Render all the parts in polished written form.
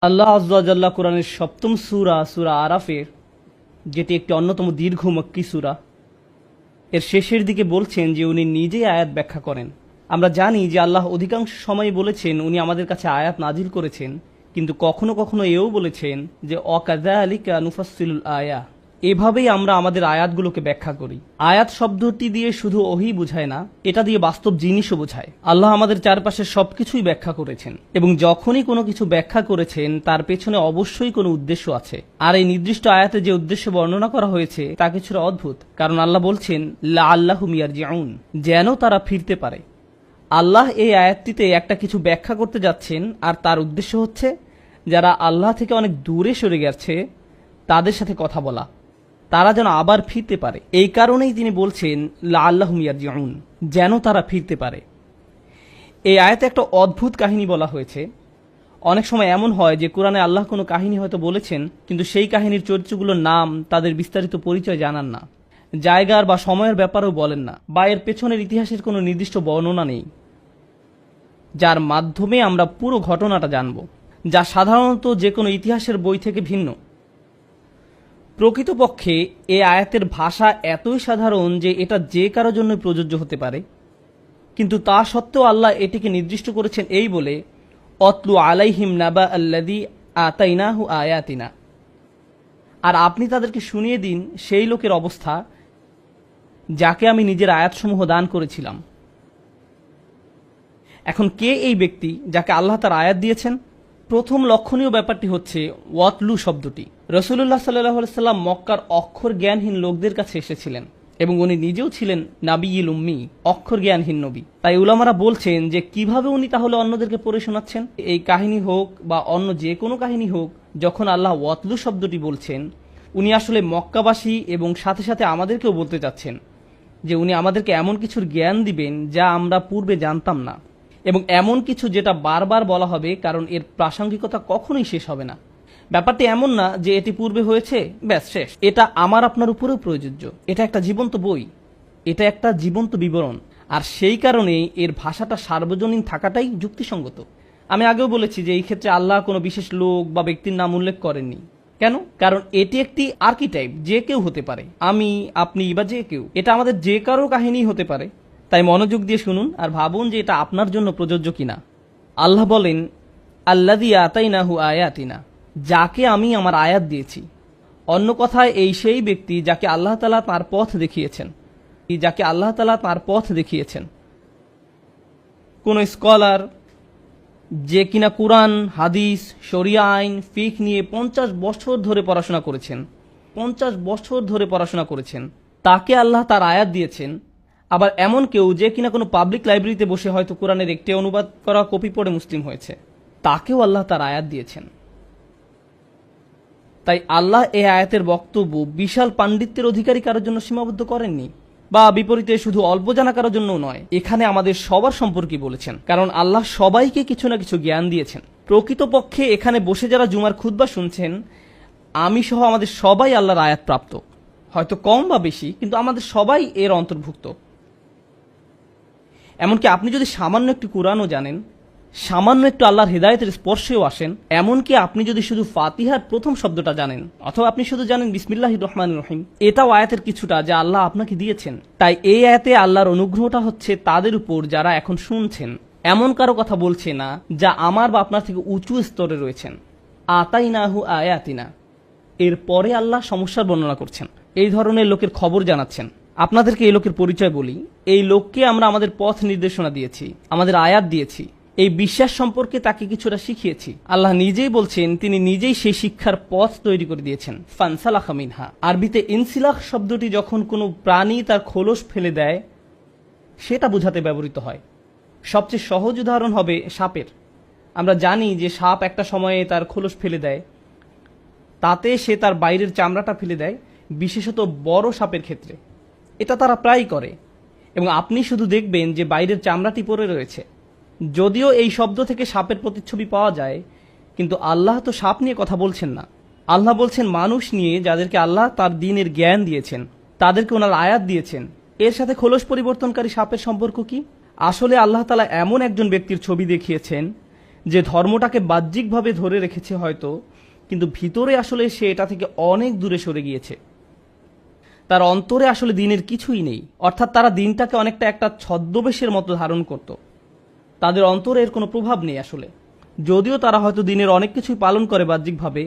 আল্লাহ আযযা ওয়া জাল্লা কোরআনের সপ্তম সূরা সূরা আরাফের, যেটি একটি অন্যতম দীর্ঘ মক্কি সূরা, এর শেষের দিকে বলছেন যে উনি নিজেই আয়াত ব্যাখ্যা করেন। আমরা জানি যে আল্লাহ অধিকাংশ সময় বলেছেন উনি আমাদের কাছে আয়াত নাজিল করেছেন, কিন্তু কখনো কখনো এও বলেছেন যে ওয়াকাযালিকা নুফাসসিলুল আয়া, এভাবেই আমরা আমাদের আয়াতগুলোকে ব্যাখ্যা করি। আয়াত শব্দটি দিয়ে শুধু ওহী বোঝায় না, এটা দিয়ে বাস্তব জিনিসও বোঝায়। আল্লাহ আমাদের চারপাশের সবকিছুই ব্যাখ্যা করেছেন, এবং যখনই কোনো কিছু ব্যাখ্যা করেছেন তার পেছনে অবশ্যই কোনো উদ্দেশ্য আছে। আর এই নির্দিষ্ট আয়াতে যে উদ্দেশ্য বর্ণনা করা হয়েছে তা কিছুটা অদ্ভুত, কারণ আল্লাহ বলছেন লাআল্লাহুম ইয়ারজিউন, যেন তারা ফিরতে পারে। আল্লাহ এই আয়াতটিতে একটা কিছু ব্যাখ্যা করতে যাচ্ছেন, আর তার উদ্দেশ্য হচ্ছে যারা আল্লাহ থেকে অনেক দূরে সরে গেছে তাদের সাথে কথা বলা, তারা যেন আবার ফিরতে পারে। এই কারণেই তিনি বলছেন লাআল্লাহুম ইয়ারজিউন, যেন তারা ফিরতে পারে। এই আয়াতে একটা অদ্ভুত কাহিনী বলা হয়েছে। অনেক সময় এমন হয় যে কোরআনে আল্লাহ কোনো কাহিনী হয়তো বলেছেন, কিন্তু সেই কাহিনীর চরিত্রগুলোর নাম, তাদের বিস্তারিত পরিচয় জানান না, জায়গার বা সময়ের ব্যাপারেও বলেন না, বা এর পেছনের ইতিহাসের কোনো নির্দিষ্ট বর্ণনা নেই, যার মাধ্যমে আমরা পুরো ঘটনাটা জানব, যা সাধারণত যে কোনো ইতিহাসের বই থেকে ভিন্ন। প্রকৃতপক্ষে এই আয়াতের ভাষা এতই সাধারণ যে এটা যে কারো জন্য প্রযোজ্য হতে পারে, কিন্তু তা সত্ত্বেও আল্লাহ এটিকে নির্দিষ্ট করেছেন এই বলে, অতলু আলাইহিম নাবা আল্লাযী আতাইনাহু আয়াতিনা, আর আপনি তাদেরকে শুনিয়ে দিন সেই লোকের অবস্থা যাকে আমি নিজের আয়াতসমূহ দান করেছিলাম। এখন কে এই ব্যক্তি যাকে আল্লাহ তার আয়াত দিয়েছেন? প্রথম লক্ষণীয় ব্যাপারটি হচ্ছে ওয়াতলু শব্দটি। রাসূলুল্লাহ সাল্লাল্লাহু আলাইহি সাল্লাম মক্কার অক্ষর জ্ঞানহীন লোকদের কাছে এসেছিলেন, এবং উনি নিজেও ছিলেন নাবিয়ুল উম্মি, অক্ষর জ্ঞানহীন নবী। তাই উলামারা বলছেন যে কিভাবে উনি তাহলে অন্যদেরকে পড়ে শোনাচ্ছেন? এই কাহিনী হোক বা অন্য যে কোনো কাহিনী হোক, যখন আল্লাহ ওয়াতলু শব্দটি বলছেন, উনি আসলে মক্কাবাসী এবং সাথে সাথে আমাদেরকেও বলতে চাচ্ছেন যে উনি আমাদেরকে এমন কিছুর জ্ঞান দিবেন যা আমরা পূর্বে জানতাম না, এবং এমন কিছু যেটা বারবার বলা হবে, কারণ এর প্রাসঙ্গিকতা কখনোই শেষ হবে না। ব্যাপারটি এমন না যে এটি পূর্বে হয়েছে ব্যাস শেষ। এটা আমার আপনার উপরেও প্রযোজ্য। এটা একটা জীবন্ত বই, এটা একটা জীবন্ত বিবরণ, আর সেই কারণে এর ভাষাটা সার্বজনীন থাকাটাই যুক্তিসঙ্গত। আমি আগেও বলেছি যে এই ক্ষেত্রে আল্লাহ কোনো বিশেষ লোক বা ব্যক্তির নাম উল্লেখ করেননি। কেন? কারণ এটি একটি আর্কিটাইপ, যে কেউ হতে পারে, আমি, আপনি বা যে কেউ। এটা আমাদের যে কারো কাহিনী হতে পারে। তাই মনোযোগ দিয়ে শুনুন আর ভাবুন যে এটা আপনার জন্য প্রযোজ্য কিনা। আল্লাহ বলেন আল্লাযী আতাইনাহু আয়াতিনা, যাকে আমি আমার আয়াত দিয়েছি। অন্য কথায় এই সেই ব্যক্তি যাকে আল্লাহ তাআলা তাঁর পথ দেখিয়েছেন, যাকে আল্লাহ তাআলা তাঁর পথ দেখিয়েছেন। কোন স্কলার যে কিনা কুরআন, হাদিস, শরিয়া আইন, ফিকহ নিয়ে 50 বছর ধরে পড়াশোনা করেছেন, 50 বছর ধরে পড়াশোনা করেছেন, তাকে আল্লাহ তার আয়াত দিয়েছেন। আবার এমন কেউ যে কিনা কোনো পাবলিক লাইব্রেরিতে বসে হয়তো কোরআনের একটি অনুবাদ করা কপি পড়ে মুসলিম হয়েছে, তাকেও আল্লাহ তার আয়াত দিয়েছেন। তাই আল্লাহ এই আয়াতের বক্তব্য বিশাল পাণ্ডিত্যের অধিকারী কারোর জন্য সীমাবদ্ধ করেননি, বা বিপরীতে শুধু অল্প জানা কারোর জন্য নয়। এখানে আমাদের সবার সম্পর্কে বলেছেন, কারণ আল্লাহ সবাইকে কিছু না কিছু জ্ঞান দিয়েছেন। প্রকৃতপক্ষে এখানে বসে যারা জুমার খুতবা শুনছেন, আমি সহ আমাদের সবাই আল্লাহর আয়াত প্রাপ্ত, হয়তো কম বা বেশি, কিন্তু আমাদের সবাই এর অন্তর্ভুক্ত। এমনকি আপনি যদি সামান্য একটু কোরআনও জানেন, সামান্য একটু আল্লাহর হেদায়েতের স্পর্শেও আসেন, এমনকি আপনি যদি শুধু ফাতিহার প্রথম শব্দটা জানেন, অথবা আপনি শুধু জানেন বিসমিল্লাহির রহমানির রহিম, এটাও আয়াতের কিছুটা যা আল্লাহ আপনাকে দিয়েছেন। তাই এই আয়াতে আল্লাহর অনুগ্রহটা হচ্ছে তাদের উপর যারা এখন শুনছেন। এমন কারো কথা বলছে না যা আমার বা আপনার থেকে উঁচু স্তরে রয়েছেন। আতাইনাহু আয়াতিনা, এর পরে আল্লাহ সমস্যার বর্ণনা করছেন, এই ধরনের লোকের খবর জানাচ্ছেন। আপনাদেরকে এই লোকের পরিচয় বলি। এই লোককে আমরা আমাদের পথ নির্দেশনা দিয়েছি, আমাদের আয়াত দিয়েছি, এই বিশ্বাস সম্পর্কে তাকে কিছুটা শিখিয়েছি। আল্লাহ নিজেই বলছেন তিনি নিজেই সেই শিক্ষার পথ তৈরি করে দিয়েছেন। ফানসালাখা মিনহা, আরবিতে ইনসিলাখ শব্দটি যখন কোনো প্রাণী তার খোলস ফেলে দেয় সেটা বোঝাতে ব্যবহৃত হয়। সবচেয়ে সহজ উদাহরণ হবে সাপের। আমরা জানি যে সাপ একটা সময়ে তার খোলস ফেলে দেয়, তাতে সে তার বাইরের চামড়াটা ফেলে দেয়, বিশেষত বড় সাপের ক্ষেত্রে এটা তারা প্রায়ই করে, এবং আপনি শুধু দেখবেন যে বাইরের চামড়াটি পড়ে রয়েছে। যদিও এই শব্দ থেকে সাপের প্রতিচ্ছবি পাওয়া যায়, কিন্তু আল্লাহ তো সাপ নিয়ে কথা বলছেন না। আল্লাহ বলছেন মানুষ নিয়ে, যাদেরকে আল্লাহ তার দ্বীনের জ্ঞান দিয়েছেন, তাদেরকে ওনার আয়াত দিয়েছেন। এর সাথে খোলস পরিবর্তনকারী সাপের সম্পর্ক কি? আসলে আল্লাহ তাআলা এমন একজন ব্যক্তির ছবি দেখিয়েছেন যে ধর্মটাকে বাহ্যিকভাবে ধরে রেখেছে হয়তো, কিন্তু ভিতরে আসলে সে এটা থেকে অনেক দূরে সরে গিয়েছে। তার অন্তরে আসলে দিনের কিছুই নেই, অর্থাৎ তারা দিনটাকে অনেকটা একটা ছদ্মবেশের মতো ধারণ করত। তাদের অন্তরে এর কোনো প্রভাব নেই আসলে, যদিও তারা হয়তো দিনের অনেক কিছুই পালন করে বাহ্যিকভাবে,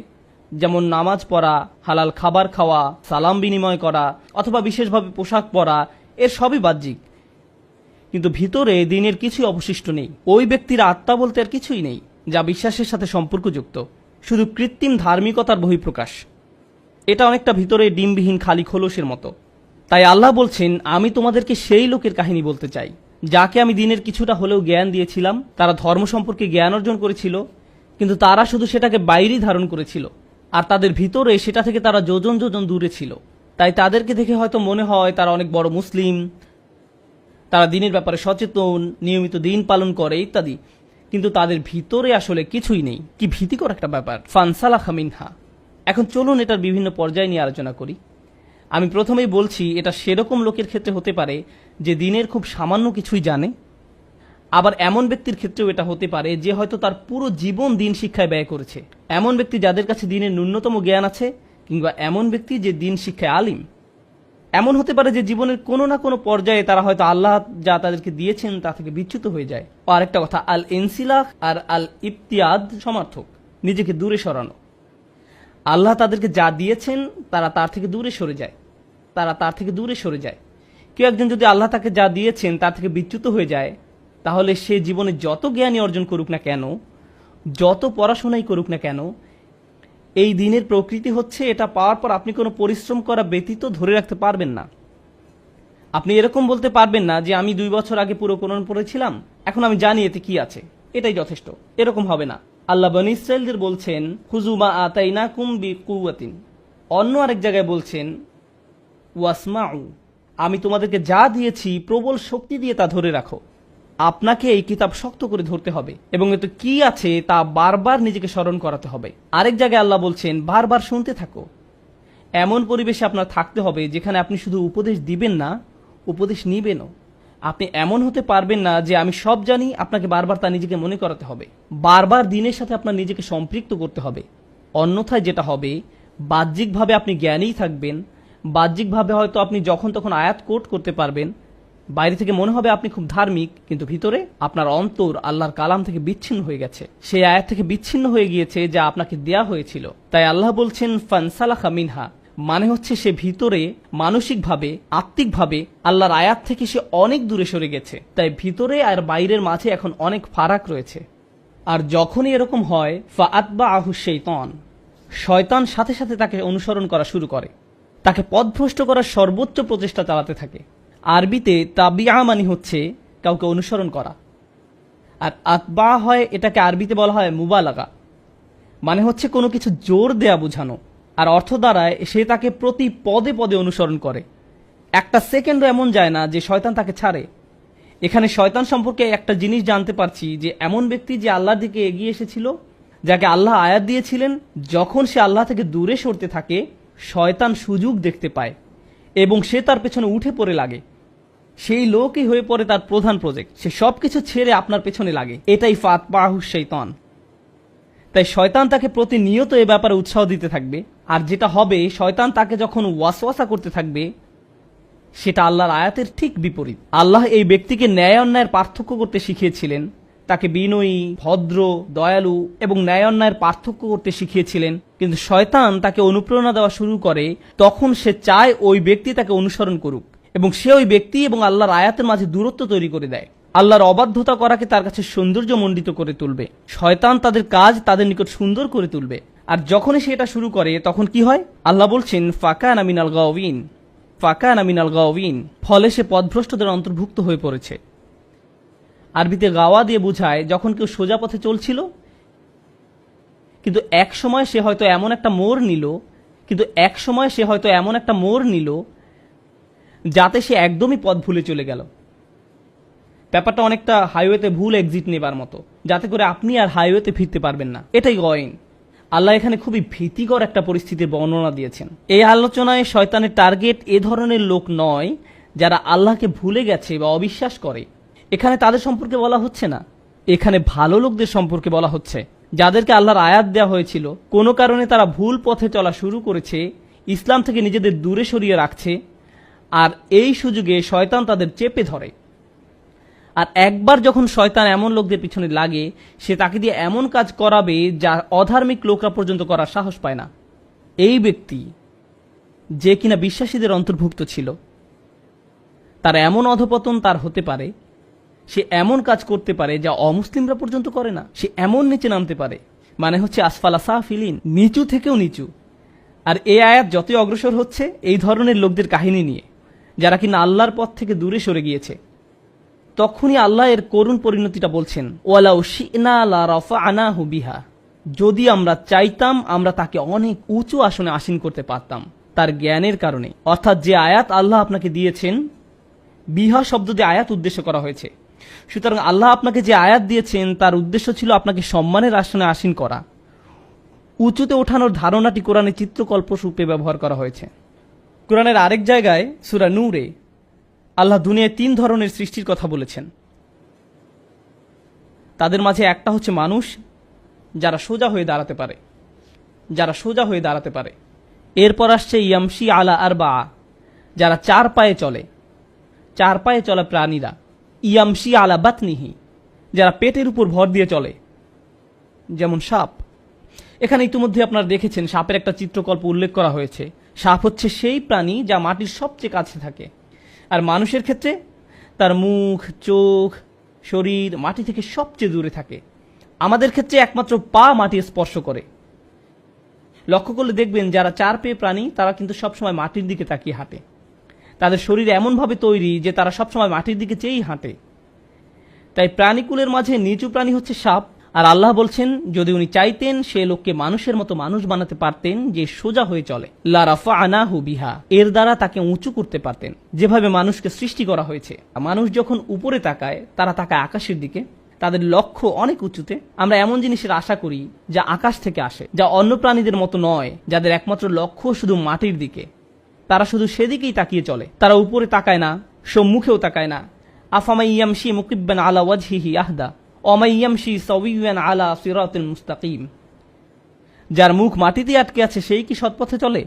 যেমন নামাজ পড়া, হালাল খাবার খাওয়া, সালাম বিনিময় করা অথবা বিশেষভাবে পোশাক পরা, এর সবই বাহ্যিক, কিন্তু ভিতরে দিনের কিছুই অবশিষ্ট নেই। ওই ব্যক্তির আত্মা বলতে আর কিছুই নেই যা বিশ্বাসের সাথে সম্পর্কযুক্ত, শুধু কৃত্রিম ধার্মিকতার বহিঃপ্রকাশ। এটা অনেকটা ভিতরে ডিমবিহীন খালি খোলসের মতো। তাই আল্লাহ বলছেন, আমি তোমাদেরকে সেই লোকের কাহিনী বলতে চাই যাকে আমি দিনের কিছুটা হলেও জ্ঞান দিয়েছিলাম। তারা ধর্ম সম্পর্কে জ্ঞান অর্জন করেছিল, কিন্তু তারা শুধু সেটাকে বাইরেই ধারণ করেছিল, আর তাদের ভিতরে সেটা থেকে তারা যোজন যোজন দূরে ছিল। তাই তাদেরকে দেখে হয়তো মনে হয় তারা অনেক বড় মুসলিম, তারা দিনের ব্যাপারে সচেতন, নিয়মিত দিন পালন করে ইত্যাদি, কিন্তু তাদের ভিতরে আসলে কিছুই নেই। কি ভীতিকর একটা ব্যাপার। ফানসালাখা মিনহা। এখন চলুন এটার বিভিন্ন পর্যায় নিয়ে আলোচনা করি। আমি প্রথমেই বলছি, এটা সেরকম লোকের ক্ষেত্রে হতে পারে যে দিনের খুব সামান্য কিছুই জানে, আবার এমন ব্যক্তির ক্ষেত্রেও এটা হতে পারে যে হয়তো তার পুরো জীবন দিন শিক্ষায় ব্যয় করেছে। এমন ব্যক্তি যাদের কাছে দিনের ন্যূনতম জ্ঞান আছে, কিংবা এমন ব্যক্তি যে দিন শিক্ষায় আলিম। এমন হতে পারে যে জীবনের কোনো না কোনো পর্যায়ে তারা হয়তো আল্লাহ যা তাদেরকে দিয়েছেন তা থেকে বিচ্যুত হয়ে যায়। ও আরেকটা কথা, আল ইনসিলাহ আর আল ইবতিয়াদ সমার্থক, নিজেকে দূরে সরানো। আল্লাহ তাদেরকে যা দিয়েছেন তারা তার থেকে দূরে সরে যায়, কেউ একজন যদি আল্লাহ তাকে যা দিয়েছেন তার থেকে বিচ্যুত হয়ে যায়, তাহলে সে জীবনে যত জ্ঞানই অর্জন করুক না কেন, যত পড়াশোনাই করুক না কেন, এই দিনের প্রকৃতি হচ্ছে এটা পাওয়ার পর আপনি কোনো পরিশ্রম করা ব্যতীত ধরে রাখতে পারবেন না। আপনি এরকম বলতে পারবেন না যে আমি 2 বছর আগে পুরো কোরআন পড়েছিলাম, এখন আমি জানি এতে কি আছে, এটাই যথেষ্ট। এরকম হবে না। আল্লাহ বনী ইসরাঈলদের বলছেন, খুযু মা আতাইনাকুম বিকুওয়াতিন। অন্য আরেক জায়গায় বলছেন, ওয়াসমাউ, আমি তোমাদেরকে যা দিয়েছি প্রবল শক্তি দিয়ে তা ধরে রাখো। আপনাকে এই কিতাব শক্ত করে ধরতে হবে এবং এতে কি আছে তা বারবার নিজেকে স্মরণ করাতে হবে। আরেক জায়গায় আল্লাহ বলছেন, বারবার শুনতে থাকো। এমন পরিবেশে আপনার থাকতে হবে যেখানে আপনি শুধু উপদেশ দিবেন না, উপদেশ নিবেনও। আপনি এমন হতে পারবেন না যে আমি সব জানি, আপনাকে বারবার তা নিজেকে মনে করাতে হবে, বারবার দিনের সাথে আপনার নিজেকে সম্পৃক্ত করতে হবে। অন্যথায় যেটা হবে, বাহ্যিকভাবে আপনি জ্ঞানীই থাকবেন, বাহ্যিকভাবে হয়তো আপনি যখন তখন আয়াত কোট করতে পারবেন, বাইরে থেকে মনে হবে আপনি খুব ধার্মিক, কিন্তু ভিতরে আপনার অন্তর আল্লাহর কালাম থেকে বিচ্ছিন্ন হয়ে গেছে, সেই আয়াত থেকে বিচ্ছিন্ন হয়ে গিয়েছে যা আপনাকে দেয়া হয়েছিল। তাই আল্লাহ বলছেন, ফানসালাখা মিনহা, মানে হচ্ছে সে ভিতরে মানসিকভাবে, আত্মিকভাবে আল্লাহর আয়াত থেকে সে অনেক দূরে সরে গেছে। তাই ভিতরে আর বাইরের মাঝে এখন অনেক ফারাক রয়েছে। আর যখনই এরকম হয়, ফাআতবাআহু শাইতান, শয়তান সাথে সাথে তাকে অনুসরণ করা শুরু করে, তাকে পথভ্রষ্ট করার সর্বোচ্চ প্রচেষ্টা চালাতে থাকে। আরবিতে তাবিআ মানে হচ্ছে কাউকে অনুসরণ করা, আর আতবা হয়, এটাকে আরবিতে বলা হয় মুবালাগা, মানে হচ্ছে কোনো কিছু জোর দেয়া বোঝানো। আর অর্থ দ্বারায় সে তাকে প্রতি পদে পদে অনুসরণ করে, একটা সেকেন্ডও এমন যায় না যে শয়তান তাকে ছাড়ে। এখানে শয়তান সম্পর্কে একটা জিনিস জানতে পারছি যে এমন ব্যক্তি যে আল্লাহর দিকে এগিয়ে এসেছিল, যাকে আল্লাহ আয়াত দিয়েছিলেন, যখন সে আল্লাহ থেকে দূরে সরতে থাকে, শয়তান সুযোগ দেখতে পায় এবং সে তার পেছনে উঠে পড়ে লাগে। সেই লোকই হয়ে পড়ে তার প্রধান প্রজেক্ট, সে সবকিছু ছেড়ে আপনার পেছনে লাগে। এটাই ফাতবাহু শাইতান। তাই শয়তান তাকে প্রতিনিয়ত এ ব্যাপারে উৎসাহ দিতে থাকবে, আর যেটা হবে, শয়তান তাকে যখন ওয়াসওয়াসা করতে থাকবে, সেটা আল্লাহর আয়াতের ঠিক বিপরীত। আল্লাহ এই ব্যক্তিকে ন্যায় অন্যায়ের পার্থক্য করতে শিখিয়েছিলেন, তাকে বিনয়ী, ভদ্র, দয়ালু এবং ন্যায় অন্যায়ের পার্থক্য করতে শিখিয়েছিলেন, কিন্তু শয়তান তাকে অনুপ্রেরণা দেওয়া শুরু করে। তখন সে চায় ওই ব্যক্তি তাকে অনুসরণ করুক এবং সে ওই ব্যক্তি এবং আল্লাহর আয়াতের মাঝে দূরত্ব তৈরি করে দেয়। আল্লাহর অবাধ্যতা করাকে তার কাছে সৌন্দর্য মণ্ডিত করে তুলবে। শয়তান তাদের কাজ তাদের নিকট সুন্দর করে তুলবে। আর যখনই সে এটা শুরু করে, তখন কি হয়? আল্লাহ বলছেন, ফাকানা মিনাল গাওয়িন, ফাকানা মিনাল গাওয়িন, ফলে সে পথভ্রষ্টদের অন্তর্ভুক্ত হয়ে পড়েছে। আরবিতে গাওয়া দিয়ে বোঝায় যখন কেউ সোজা পথে চলছিল, কিন্তু এক সময় সে হয়তো এমন একটা মোড় নিল যাতে সে একদমই পথ ভুলে চলে গেল। ব্যাপারটা অনেকটা হাইওয়েতে ভুল এক্সিট নেবার মতো, যাতে করে আপনি আর হাইওয়েতে ফিরতে পারবেন না। এটাই গয়ন। আল্লাহ এখানে খুবই ভীতিকর একটা পরিস্থিতির বর্ণনা দিয়েছেন। এই আলোচনায় শয়তানের টার্গেট এ ধরনের লোক নয় যারা আল্লাহকে ভুলে গেছে বা অবিশ্বাস করে। এখানে তাদের সম্পর্কে বলা হচ্ছে না, এখানে ভালো লোকদের সম্পর্কে বলা হচ্ছে, যাদেরকে আল্লাহর আয়াত দেওয়া হয়েছিল, কোনো কারণে তারা ভুল পথে চলা শুরু করেছে, ইসলাম থেকে নিজেদের দূরে সরিয়ে রাখছে, আর এই সুযোগে শয়তান তাদের চেপে ধরে। আর একবার যখন শয়তান এমন লোকদের পিছনে লাগে, সে তাকে দিয়ে এমন কাজ করাবে যা অধার্মিক লোকরা পর্যন্ত করার সাহস পায় না। এই ব্যক্তি যে কিনা বিশ্বাসীদের অন্তর্ভুক্ত ছিল, তার এমন অধপতন তার হতে পারে, সে এমন কাজ করতে পারে যা অমুসলিমরা পর্যন্ত করে না। সে এমন নিচে নামতে পারে, মানে হচ্ছে আসফালা সাফিলিন, নিচু থেকেও নিচু। আর এই আয়াত যতই অগ্রসর হচ্ছে এই ধরনের লোকদের কাহিনী নিয়ে, যারা কিনা আল্লাহর পথ থেকে দূরে সরে গিয়েছে, তখনই আল্লাহ এর করুণ পরিণতিটা বলছেন, ওয়ালাউ শি'না লা রাফা'নাহু বিহা, যদি আমরা চাইতাম আমরা তাকে অনেক উঁচু আসনে আসীন করতে পারতাম তার জ্ঞানের কারণে। অর্থাৎ যে আয়াত আল্লাহ আপনাকে দিয়েছেন, বিহা শব্দ দিয়ে আয়াত উদ্দেশ্য করা হয়েছে। সুতরাং আল্লাহ আপনাকে যে আয়াত দিয়েছেন তার উদ্দেশ্য ছিল আপনাকে সম্মানের আসনে আসীন করা। উঁচুতে ওঠানোর ধারণাটি কোরআনে চিত্রকল্প রূপে ব্যবহার করা হয়েছে। কোরআনের আরেক জায়গায় সূরা নূরে আল্লাহ দুনিয়ায় 3 ধরনের সৃষ্টির কথা বলেছেন। তাদের মাঝে একটা হচ্ছে মানুষ, যারা সোজা হয়ে দাঁড়াতে পারে। এরপর আসছে ইয়ামশি আলা আরবা, যারা 4 পায়ে চলে, 4 পায়ে চলা প্রাণীরা। ইয়ামশি আলা বাতনিহি, যারা পেটের উপর ভর দিয়ে চলে, যেমন সাপ। এখানে ইতিমধ্যে আপনারা দেখেছেন সাপের একটা চিত্রকল্প উল্লেখ করা হয়েছে। সাপ হচ্ছে সেই প্রাণী যা মাটির সবচেয়ে কাছে থাকে, আর মানুষের ক্ষেত্রে তার মুখ, চোখ, শরীর মাটি থেকে সবচেয়ে দূরে থাকে। আমাদের ক্ষেত্রে একমাত্র পা মাটি স্পর্শ করে। লক্ষ্য করলে দেখবেন যারা 4 পেয়ে প্রাণী তারা কিন্তু সবসময় মাটির দিকে তাকিয়ে হাঁটে। তাদের শরীর এমনভাবে তৈরি যে তারা সবসময় মাটির দিকে চেয়েই হাঁটে। তাই প্রাণীকুলের মাঝে নিচু প্রাণী হচ্ছে সাপ। আর আল্লাহ বলছেন, যদি উনি চাইতেন সে লোককে মানুষের মতো মানুষ বানাতে পারতেন যে সোজা হয়ে চলে। লা রাফা'নাহু বিহা, এর দ্বারা তাকে উঁচু করতে পারতেন। যেভাবে মানুষকে সৃষ্টি করা হয়েছে, মানুষ যখন উপরে তাকায় তারা তাকায় আকাশের দিকে, তাদের লক্ষ্য অনেক উঁচুতে। আমরা এমন জিনিসের আশা করি যা আকাশ থেকে আসে, যা অন্য প্রাণীদের মতো নয়, যাদের একমাত্র লক্ষ্য শুধু মাটির দিকে। তারা শুধু সেদিকেই তাকিয়ে চলে, তারা উপরে তাকায় না, সম্মুখেও তাকায় না। আফামাই ইয়ামশি মুকিব্বান আলা ওয়াজহিহি আহদা ওমাই ইয়ামশি সাওয়িয়ান আলা সিরাতিল মুস্তাকিম, যার মুখ মাটিতে আটকে আছে সেই কি সৎপথে চলে,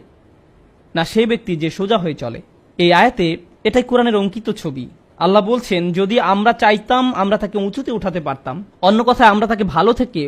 না সেই ব্যক্তি যে সোজা হয়ে চলে। এই আয়াতে এটাই কোরআনের অঙ্কিত ছবি। আল্লাহ বলছেন, যদি আমরা চাইতাম আমরা তাকে উঁচুতে উঠাতে পারতাম। অন্য কথায়, আমরা তাকে ভালো থেকে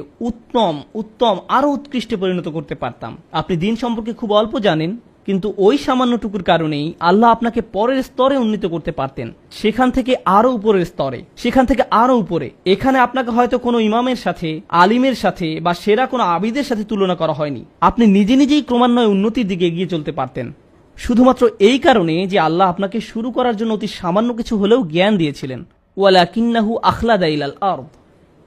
উত্তম আরো উৎকৃষ্টে পরিণত করতে পারতাম। আপনি দিন সম্পর্কে খুব অল্প জানেন, কিন্তু ওই সামান্যটুকুর কারণেই আল্লাহ আপনাকে পরের স্তরে উন্নীত করতে পারতেন, সেখান থেকে আরো উপরের স্তরে, সেখান থেকে আরো উপরে। এখানে আপনাকে হয়তো কোনো ইমামের সাথে, আলিমের সাথে বা সেরা কোনো আবিদের সাথে তুলনা করা হয়নি। আপনি নিজে নিজেই ক্রমান্বয়ে উন্নতির দিকে এগিয়ে চলতে পারতেন, শুধুমাত্র এই কারণে যে আল্লাহ আপনাকে শুরু করার জন্য অতি সামান্য কিছু হলেও জ্ঞান দিয়েছিলেন। ওয়ালাকিন্নাহু আখলাদা ইলাল আরদ,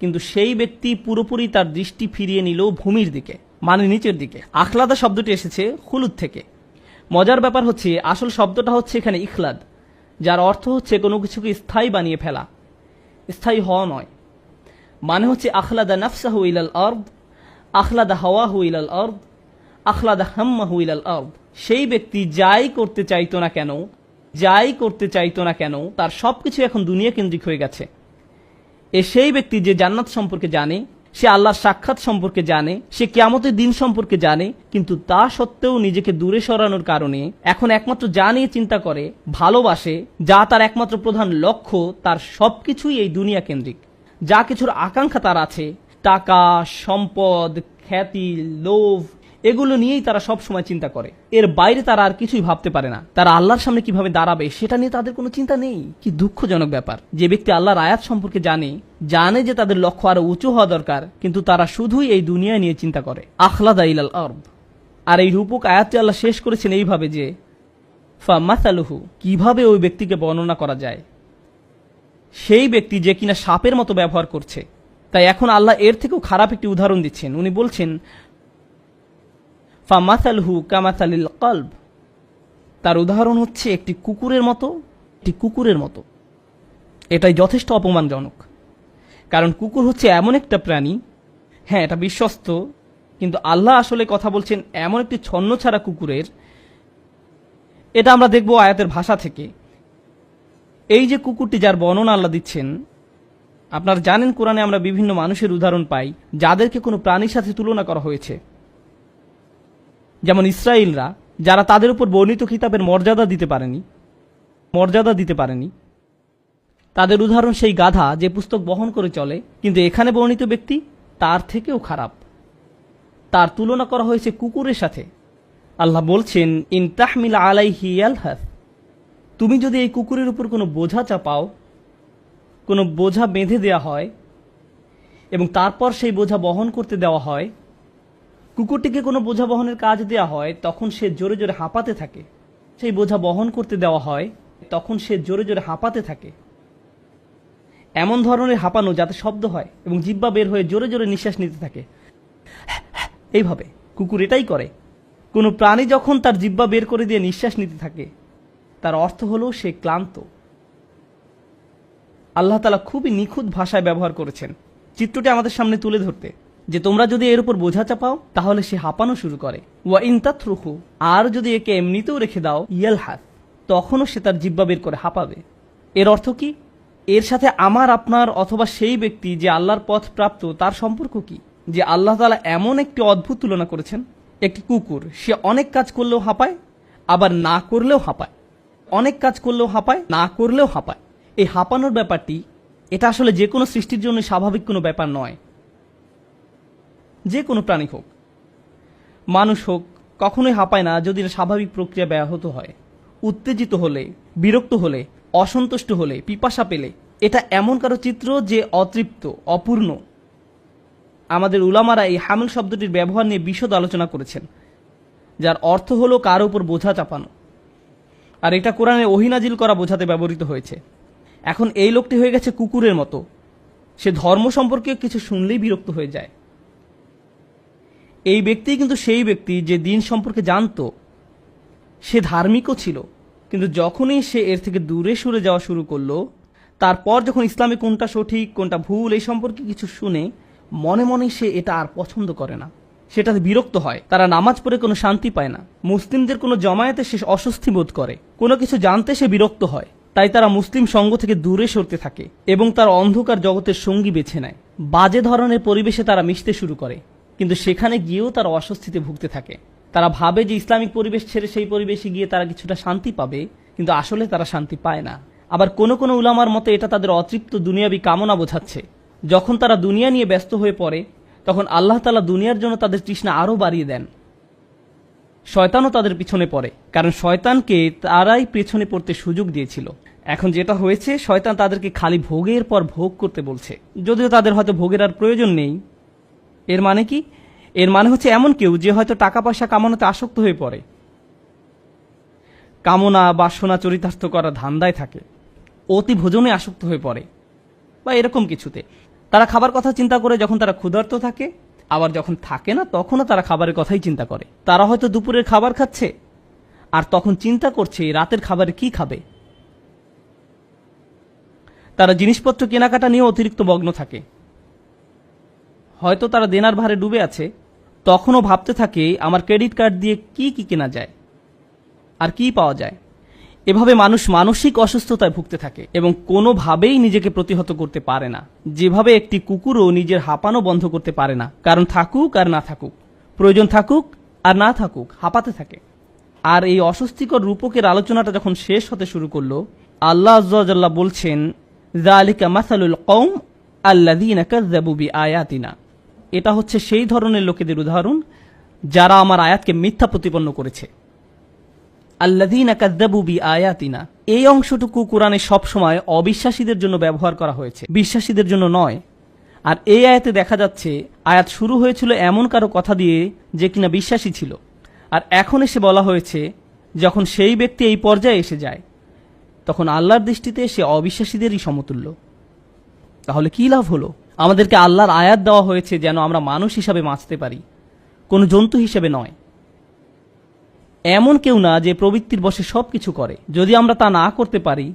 কিন্তু সেই ব্যক্তি পুরোপুরি তার দৃষ্টি ফিরিয়ে নিল ভূমির দিকে, মানে নিচের দিকে। আখলাদা শব্দটি এসেছে খুলুদ থেকে। মজার ব্যাপার হচ্ছে আসল শব্দটা হচ্ছে এখানে ইখলাদ, যার অর্থ হচ্ছে কোনো কিছুকে স্থায়ী বানিয়ে ফেলা, স্থায়ী হওয়া নয়। মানে হচ্ছে আখলাদা নাফসাহু ইলাল আরদ, আখলাদা হাওয়াহু ইলাল আরদ, আখলাদা হাম্মাহু ইলাল আরদ। সেই ব্যক্তি যাই করতে চাইতো না কেন তার সবকিছু এখন দুনিয়া কেন্দ্রিক হয়ে গেছে। সেই ব্যক্তি যে জান্নাত সম্পর্কে জানে, সে আল্লাহর সাক্ষাৎ সম্পর্কে জানে, সে কিয়ামতের দিন সম্পর্কে জানে, কিন্তু তা সত্ত্বেও নিজেকে দূরে সরানোর কারণে এখন একমাত্র যা নিয়ে চিন্তা করে, ভালোবাসে, যা তার একমাত্র প্রধান লক্ষ্য, তার সবকিছুই এই দুনিয়া কেন্দ্রিক। যা কিছুর আকাঙ্ক্ষা তার আছে, টাকা, সম্পদ, খ্যাতি, লোভ, এগুলো নিয়েই তারা সব সময় চিন্তা করে। এর বাইরে তারা আর কিছুই ভাবতে পারে না। তারা আল্লাহর সামনে কিভাবে দাঁড়াবে সেটা নিয়ে তাদের কোনো চিন্তা নেই। কি দুঃখজনক ব্যাপার, যে ব্যক্তি আল্লাহর আয়াত সম্পর্কে জানে যে তাদের লক্ষ্য আরো উঁচু হওয়া দরকার, কিন্তু তারা শুধুই এই দুনিয়া নিয়ে চিন্তা করে। আখলাদা ইলাল আরদ। আর এই রূপক আয়াতটি আল্লাহ শেষ করেছেন এইভাবে যে ফামাসালুহু, কিভাবে ওই ব্যক্তিকে বর্ণনা করা যায়, সেই ব্যক্তি যে কিনা সাপের মতো ব্যবহার করছে। তাই এখন আল্লাহ এর থেকেও খারাপ একটি উদাহরণ দিচ্ছেন। উনি বলছেন, ফামাসালহু কামাসালিল কলব, তার উদাহরণ হচ্ছে একটি কুকুরের মতো। এটাই যথেষ্ট অপমানজনক, কারণ কুকুর হচ্ছে এমন একটা প্রাণী, হ্যাঁ এটা বিশ্বস্ত, কিন্তু আল্লাহ আসলে কথা বলছেন এমন একটি ছন্নছাড়া কুকুরের। এটা আমরা দেখব আয়াতের ভাষা থেকে। এই যে কুকুরটি যার বর্ণনা আল্লাহ দিচ্ছেন, আপনারা জানেন কোরআনে আমরা বিভিন্ন মানুষের উদাহরণ পাই যাদেরকে কোনো প্রাণীর সাথে তুলনা করা হয়েছে, যেমন ইসরায়েলরা, যারা তাদের উপর বর্ণিত কিতাবের মর্যাদা দিতে পারেনি। তাদের উদাহরণ সেই গাধা যে পুস্তক বহন করে চলে, কিন্তু এখানে বর্ণিত ব্যক্তি তার থেকেও খারাপ। তার তুলনা করা হয়েছে কুকুরের সাথে। আল্লাহ বলছেন, ইন তাহমিল আলাইহি ইয়ালহাস, তুমি যদি এই কুকুরের উপর কোনো বোঝা চাপাও, কোনো বোঝা বেঁধে দেওয়া হয় এবং তারপর সেই বোঝা বহন করতে দেওয়া হয়, কুকুরটিকে কোনো বোঝা বহনের কাজ দেওয়া হয়, তখন সে জোরে জোরে হাঁপাতে থাকে। সেই বোঝা বহন করতে দেওয়া হয়, তখন সে জোরে জোরে হাঁপাতে থাকে, এমন ধরনের হাঁপানো যাতে শব্দ হয় এবং জিহ্বা বের হয়ে জোরে জোরে নিঃশ্বাস নিতে থাকে। এইভাবে কুকুর এটাই করে। কোনো প্রাণী যখন তার জিহ্বা বের করে দিয়ে নিঃশ্বাস নিতে থাকে, তার অর্থ হলো সে ক্লান্ত। আল্লাহ তাআলা খুবই নিখুঁত ভাষায় ব্যবহার করেছেন চিত্রটি আমাদের সামনে তুলে ধরতে, যে তোমরা যদি এর উপর বোঝা চাপাও তাহলে সে হাঁপানো শুরু করে। ওয়া ইন তাতরুহু, আর যদি একে এমনিতেও রেখে দাও, ইয়ালহাস, তখনও সে তার জিহ্বা বের করে হাঁপাবে। এর অর্থ কি? এর সাথে আমার, আপনার অথবা সেই ব্যক্তি যে আল্লাহর পথ প্রাপ্ত তার সম্পর্ক কি? যে আল্লাহ তাআলা এমন একটি অদ্ভুত তুলনা করেছেন। একটি কুকুর, সে অনেক কাজ করলেও হাঁপায়, আবার না করলেও হাঁপায়। অনেক কাজ করলেও হাঁপায়, না করলেও হাঁপায়। এই হাঁপানোর ব্যাপারটি, এটা আসলে যে কোনো সৃষ্টির জন্য স্বাভাবিক কোনো ব্যাপার নয়। যে কোনো প্রাণী হোক, মানুষ হোক, কখনোই হাঁপায় না যদি না স্বাভাবিক প্রক্রিয়া ব্যাহত হয়। উত্তেজিত হলে, বিরক্ত হলে, অসন্তুষ্ট হলে, পিপাসা পেলে, এটা এমন কারো চিত্র যে অতৃপ্ত, অপূর্ণ। আমাদের উলামারা এই হামিল শব্দটির ব্যবহার নিয়ে বিশদ আলোচনা করেছেন, যার অর্থ হলো কারো উপর বোঝা চাপানো। আর এটা কোরআনে ওহী নাজিল করা বোঝাতে ব্যবহৃত হয়েছে। এখন এই লোকটি হয়ে গেছে কুকুরের মতো। সে ধর্ম সম্পর্কে কিছু শুনলেই বিরক্ত হয়ে যায়। এই ব্যক্তি কিন্তু সেই ব্যক্তি যে দিন সম্পর্কে জানত, সে ধার্মিকও ছিল, কিন্তু যখনই সে এর থেকে দূরে সরে যাওয়া শুরু করলো, তারপর যখন ইসলামে কোনটা সঠিক কোনটা ভুল এই সম্পর্কে কিছু শুনে, মনে মনে সে এটা আর পছন্দ করে না, সেটাতে বিরক্ত হয়। তারা নামাজ পড়ে কোনো শান্তি পায় না, মুসলিমদের কোনো জমায়েতে সে অস্বস্তি বোধ করে, কোনো কিছু জানতে সে বিরক্ত হয়। তাই তারা মুসলিম সঙ্গ থেকে দূরে সরতে থাকে এবং তার অন্ধকার জগতের সঙ্গী বেছে নেয়। বাজে ধরনের পরিবেশে তারা মিশতে শুরু করে, কিন্তু সেখানে গিয়েও তারা অস্বস্তিতে ভুগতে থাকে। তারা ভাবে যে ইসলামিক পরিবেশ ছেড়ে সেই পরিবেশে গিয়ে তারা কিছুটা শান্তি পাবে, কিন্তু আসলে তারা শান্তি পায় না। আবার কোনো কোনো উলামার মতে এটা তাদের অতৃপ্ত দুনিয়াবী কামনা বোঝাচ্ছে। যখন তারা দুনিয়া নিয়ে ব্যস্ত হয়ে পড়ে, তখন আল্লাহ তাআলা দুনিয়ার জন্য তাদের তৃষ্ণা আরও বাড়িয়ে দেন। শয়তানও তাদের পিছনে পড়ে, কারণ শয়তানকে তারাই পেছনে পড়তে সুযোগ দিয়েছিল। এখন যেটা হয়েছে, শয়তান তাদেরকে খালি ভোগের পর ভোগ করতে বলছে, যদিও তাদের হয়তো ভোগের আর প্রয়োজন নেই। এর মানে কি? এর মানে হচ্ছে এমন কেউ যে হয়তো টাকা পয়সা কামানোতে আসক্ত হয়ে পড়ে, কামনা বাসনা চরিতার্থ করার ধান্দায় থাকে, অতি ভোজনে আসক্ত হয়ে পড়ে, বা এরকম কিছুতে। তারা খাবার কথা চিন্তা করে যখন তারা ক্ষুধার্ত থাকে, আবার যখন থাকে না তখনও তারা খাবারের কথাই চিন্তা করে। তারা হয়তো দুপুরের খাবার খাচ্ছে আর তখন চিন্তা করছে রাতের খাবারে কি খাবে। তারা জিনিসপত্র কেনাকাটা নিয়ে অতিরিক্ত মগ্ন থাকে। হয়তো তারা দেনার ভারে ডুবে আছে, তখনও ভাবতে থাকে আমার ক্রেডিট কার্ড দিয়ে কি কি কেনা যায় আর কি পাওয়া যায়। এভাবে মানুষ মানসিক অসুস্থতায় ভুগতে থাকে এবং কোনোভাবেই নিজেকে প্রতিহত করতে পারে না। যেভাবে একটি কুকুরও নিজের হাঁপানো বন্ধ করতে পারে না, কারণ থাকুক আর না থাকুক, প্রয়োজন থাকুক আর না থাকুক, হাঁপাতে থাকে। আর এই অস্বস্তিকর রূপকের আলোচনাটা যখন শেষ হতে শুরু করলো, আল্লাহ আযজা ওয়া জাল্লা বলছেন, যালিকা মাসালুল কওম আল্লাযীনা কাযযাবু বিআয়াতিনা, এটা হচ্ছে সেই ধরনের লোকেদের উদাহরণ যারা আমার আয়াতকে মিথ্যা প্রতিপন্ন করেছে। আল্লাযীনা কাযযাবু বিআয়াতিনা, এই অংশটুকু কোরআনে সবসময় অবিশ্বাসীদের জন্য ব্যবহার করা হয়েছে, বিশ্বাসীদের জন্য নয়। আর এই আয়াতে দেখা যাচ্ছে আয়াত শুরু হয়েছিল এমন কারো কথা দিয়ে যে কিনা বিশ্বাসী ছিল, আর এখন এসে বলা হয়েছে যখন সেই ব্যক্তি এই পর্যায়ে এসে যায় তখন আল্লাহর দৃষ্টিতে সে অবিশ্বাসীদেরই সমতুল্য। তাহলে কি লাভ হলো? আমাদেরকে আল্লাহর আয়াত দেওয়া হয়েছে যেন আমরা মানুষ হিসাবে বাঁচতে পারি, কোনো জন্তু হিসেবে নয়। এমন কেউ না যে প্রবৃত্তির বশে সবকিছু করে। যদি আমরা তা না করতে পারি,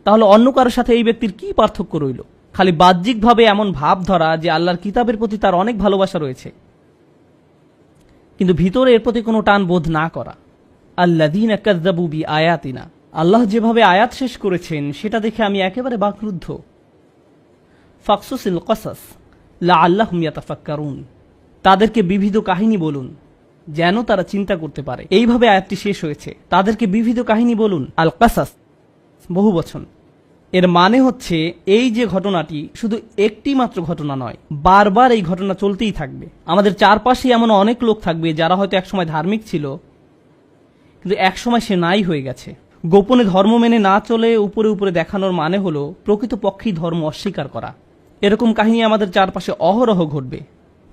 তাহলে অন্য কারোর সাথে এই ব্যক্তির কি পার্থক্য রইল? খালি বাহ্যিকভাবে এমন ভাব ধরা যে আল্লাহর কিতাবের প্রতি তার অনেক ভালোবাসা রয়েছে, কিন্তু ভিতরে এর প্রতি কোনো টান বোধ না করা। আল্লাযীনা কাযযাবু বিআয়াতিনা, আল্লাহ যেভাবে আয়াত শেষ করেছেন সেটা দেখে আমি একেবারে বাকরুদ্ধ। ফাকসুসিল কসাস লাআল্লাহুম ইয়াতাফাক্কারুন, তাদেরকে বিবিধ কাহিনী বলুন যেন তারা চিন্তা করতে পারে। এইভাবে আয়াতটি শেষ হয়েছে, তাদেরকে বিবিধ কাহিনী বলুন। আল কাসাস বহু বচন, এর মানে হচ্ছে এই যে ঘটনাটি শুধু একটি মাত্র ঘটনা নয়, বারবার এই ঘটনা চলতেই থাকবে। আমাদের চারপাশে এমন অনেক লোক থাকবে যারা হয়তো একসময় ধার্মিক ছিল, কিন্তু একসময় সে নাই হয়ে গেছে। গোপনে ধর্ম মেনে না চলে উপরে উপরে দেখানোর মানে হলো প্রকৃতপক্ষেই ধর্ম অস্বীকার করা। এরকম কাহিনী আমাদের চারপাশে অহরহ ঘটবে,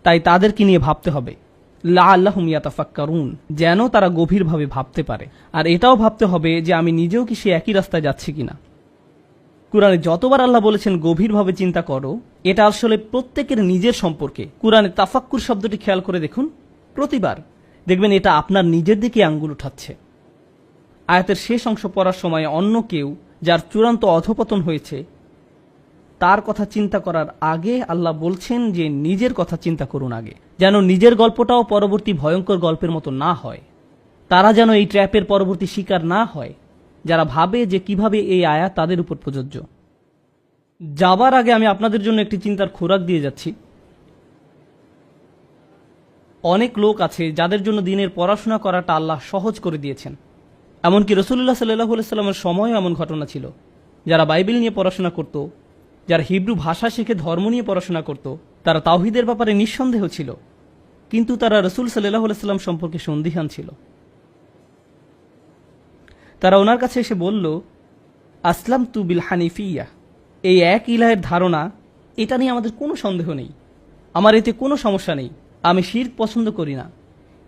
তাই তাদেরকে নিয়ে ভাবতে হবে। লাআল্লাহুম ইয়াতাফাক্কারুন, যেন তারা গভীরভাবে ভাবতে পারে। আর এটাও ভাবতে হবে যে আমি নিজেও কি সে একই রাস্তায় যাচ্ছি কিনা। কুরআনে যতবার আল্লাহ বলেছেন গভীরভাবে চিন্তা করো, এটা আসলে প্রত্যেকের নিজের সম্পর্কে। কুরআনে তাফাক্কুর শব্দটি খেয়াল করে দেখুন, প্রতিবার দেখবেন এটা আপনার নিজের দিকে আঙ্গুল উঠাচ্ছে। আয়াতের শেষ অংশ পড়ার সময় অন্য কেউ যার চূড়ান্ত অধপতন হয়েছে তার কথা চিন্তা করার আগে আল্লাহ বলছেন যে নিজের কথা চিন্তা করুন আগে, যেন নিজের গল্পটাও পরবর্তী ভয়ঙ্কর গল্পের মতো না হয়। তারা যেন এই ট্র্যাপের পরবর্তী শিকার না হয়, যারা ভাবে যে কিভাবে এই আয়াত তাদের উপর প্রযোজ্য। যাবার আগে আমি আপনাদের জন্য একটি চিন্তার খোরাক দিয়ে যাচ্ছি। অনেক লোক আছে যাদের জন্য দিনের পড়াশোনা করাটা আল্লাহ সহজ করে দিয়েছেন। এমনকি রাসূলুল্লাহ সাল্লাল্লাহু আলাইহি সাল্লামের সময়ও এমন ঘটনা ছিল, যারা বাইবেল নিয়ে পড়াশোনা করত, যারা হিব্রু ভাষা শিখে ধর্ম নিয়ে পড়াশোনা করত, তারা তাওহীদের ব্যাপারে নিঃসন্দেহ ছিল, কিন্তু তারা রাসূল সাল্লাল্লাহু আলাইহি সাল্লাম সম্পর্কে সন্দিহান ছিল। তারা ওনার কাছে এসে বলল, আসলামতু বিল হানিফিয়া, এই এক ইলাহের ধারণা, এটা নিয়ে আমাদের কোনো সন্দেহ নেই, আমার এতে কোনো সমস্যা নেই, আমি শিরক পছন্দ করি না,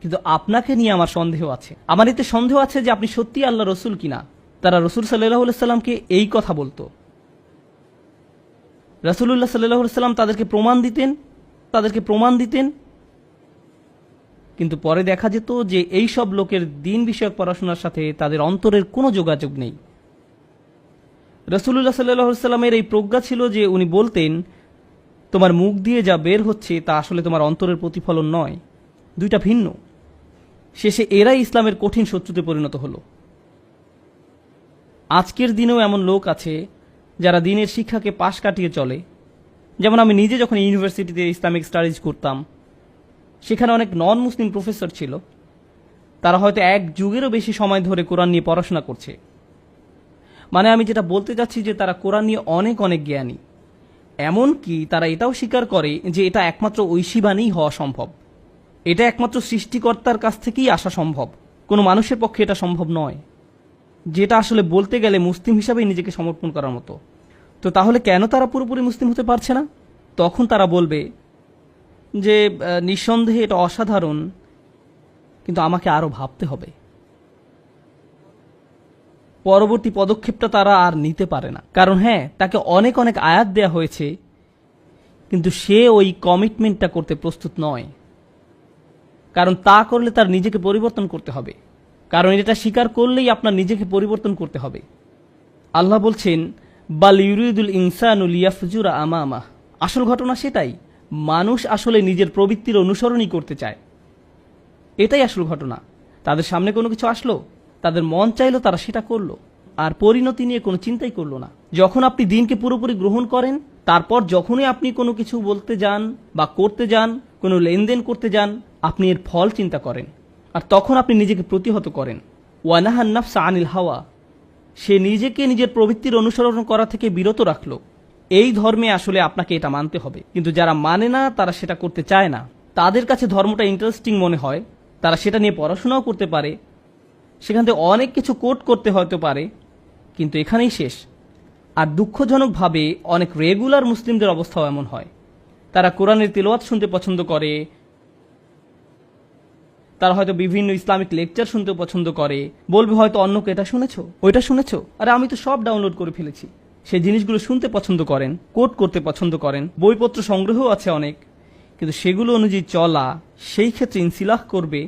কিন্তু আপনাকে নিয়ে আমার সন্দেহ আছে। আমার এতে সন্দেহ আছে যে আপনি সত্যি আল্লাহ রসুল কিনা। তারা রসুল সাল্লাল্লাহু আলাইহি সাল্লামকে এই কথা বলতো। রাসূলুল্লাহ সাল্লাল্লাহু আলাইহি সাল্লাম তাদেরকে প্রমাণ দিতেন, কিন্তু পরে দেখা যেত যে এই সব লোকের দিন বিষয়ক পড়াশোনার সাথে তাদের অন্তরের কোনো যোগাযোগ নেই। রাসূলুল্লাহ সাল্লাল্লাহু আলাইহি সাল্লামের এই প্রজ্ঞা ছিল যে উনি বলতেন, তোমার মুখ দিয়ে যা বের হচ্ছে তা আসলে তোমার অন্তরের প্রতিফলন নয়, দুইটা ভিন্ন। শেষে এরাই ইসলামের কঠিন শত্রুতে পরিণত হলো। আজকের দিনেও এমন লোক আছে যারা দিনের শিক্ষাকে পাশ কাটিয়ে চলে। যেমন আমি নিজে যখন ইউনিভার্সিটিতে ইসলামিক স্টাডিজ করতাম, সেখানে অনেক নন মুসলিম প্রফেসর ছিল, তারা হয়তো এক যুগেরও বেশি সময় ধরে কোরআন নিয়ে পড়াশোনা করছে। মানে আমি যেটা বলতে চাচ্ছি যে তারা কোরআন নিয়ে অনেক অনেক জ্ঞানী। এমনকি তারা এটাও স্বীকার করে যে এটা একমাত্র ঐশী বাণীই হওয়া সম্ভব, এটা একমাত্র সৃষ্টিকর্তার কাছ থেকেই আসা সম্ভব, কোনো মানুষের পক্ষে এটা সম্ভব নয়, যেটা আসলে বলতে গেলে মুসলিম হিসাবেই নিজেকে সমর্পণ করার মতো। তো তাহলে কেন তারা পুরোপুরি মুসলিম হতে পারছে না? তখন তারা বলবে যে নিঃসন্দেহে এটা অসাধারণ, কিন্তু আমাকে আরো ভাবতে হবে। পরবর্তী পদক্ষেপটা তারা আর নিতে পারে না, কারণ হ্যাঁ, তাকে অনেক অনেক আয়াত দেয়া হয়েছে, কিন্তু সে ওই কমিটমেন্টটা করতে প্রস্তুত নয়। কারণ তা করলে তার নিজেকে পরিবর্তন করতে হবে, কারণ এটা স্বীকার করলেই আপনার নিজেকে পরিবর্তন করতে হবে। আল্লাহ বলছেন, বাল ইউরিদুল ইনসানু লিয়াফজুরা আমামাহ, আসল ঘটনা সেটাই, মানুষ আসলে নিজের প্রবৃত্তির অনুসরণই করতে চায়, এটাই আসল ঘটনা। তাদের সামনে কোনো কিছু আসলো, তাদের মন চাইলো, তারা সেটা করলো, আর পরিণতি নিয়ে কোনো চিন্তাই করলো না। যখন আপনি দিনকে পুরোপুরি গ্রহণ করেন, তারপর যখনই আপনি কোনো কিছু বলতে যান বা করতে যান, কোনো লেনদেন করতে যান, আপনি এর ফল চিন্তা করেন, আর তখন আপনি নিজেকে প্রতিহত করেন। ওয়ানাহান নাফসা আনিল হাওয়া, সে নিজেকে নিজের প্রবৃত্তির অনুসরণ করা থেকে বিরত রাখলো। এই ধর্মে আসলে আপনাকে এটা মানতে হবে, কিন্তু যারা মানে না, তারা সেটা করতে চায় না। তাদের কাছে ধর্মটা ইন্টারেস্টিং মনে হয়, তারা সেটা নিয়ে পড়াশোনাও করতে পারে, সেখান থেকে অনেক কিছু কোট করতে হতে পারে, কিন্তু এখানেই শেষ। আর দুঃখজনকভাবে অনেক রেগুলার মুসলিমদের অবস্থাও এমন হয়। তারা কোরআনের তিলাওয়াত শুনতে পছন্দ করে, তারা হয়তো বিভিন্ন ইসলামিক লেকচার শুনতে পছন্দ করে, বলবে হয়তো অন্যকে এটা শুনেছো, ওইটা শুনেছো, আরে আমি তো সব ডাউনলোড করে ফেলেছি। সেই জিনিসগুলো শুনতে পছন্দ করেন, কোট করতে পছন্দ করেন, বইপত্র সংগ্রহও আছে অনেক, কিন্তু সেগুলো অনুযায়ী চলা, সেই ক্ষেত্রে ইনসিলাহ করবে,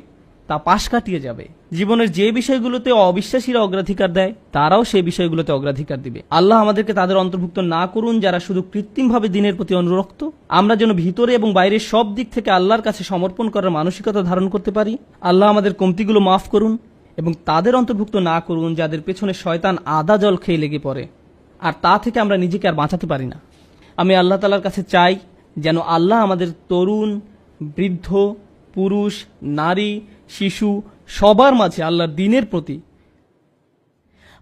তা পাশ কাটিয়ে যাবে। জীবনের যে বিষয়গুলোতে অবিশ্বাসীরা অগ্রাধিকার দেয়, তারাও সেই বিষয়গুলোতে অগ্রাধিকার দিবে। আল্লাহ আমাদেরকে তাদের অন্তর্ভুক্ত না করুন যারা শুধু কৃত্রিমভাবে দিনের প্রতি অনুরক্ত। আমরা যেন ভিতরে এবং বাইরের সব দিক থেকে আল্লাহর কাছে সমর্পণ করার মানসিকতা ধারণ করতে পারি। আল্লাহ আমাদের কমতিগুলো মাফ করুন এবং তাদের অন্তর্ভুক্ত না করুন যাদের পেছনে শয়তান আদা জল খেয়ে লেগে পড়ে, আর তা থেকে আমরা নিজেকে আর বাঁচাতে পারি না। আমি আল্লাহ তাআলার কাছে চাই যেন আল্লাহ আমাদের তরুণ, বৃদ্ধ, পুরুষ, নারী, শিশু সবার মাঝে আল্লাহর দ্বীনের প্রতি,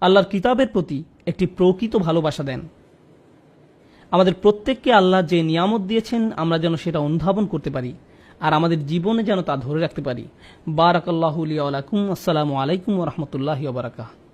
আল্লাহর কিতাবের প্রতি একটি প্রকৃত ভালোবাসা দেন। আমাদের প্রত্যেককে আল্লাহ যে নিয়ামত দিয়েছেন আমরা যেন সেটা অনুধাবন করতে পারি আর আমাদের জীবনে যেন তা ধরে রাখতে পারি। বারাকাল্লাহু লি ওয়া লাকুম। আসসালামু আলাইকুম ওয়া রাহমাতুল্লাহি ওয়া বারাকাতুহু।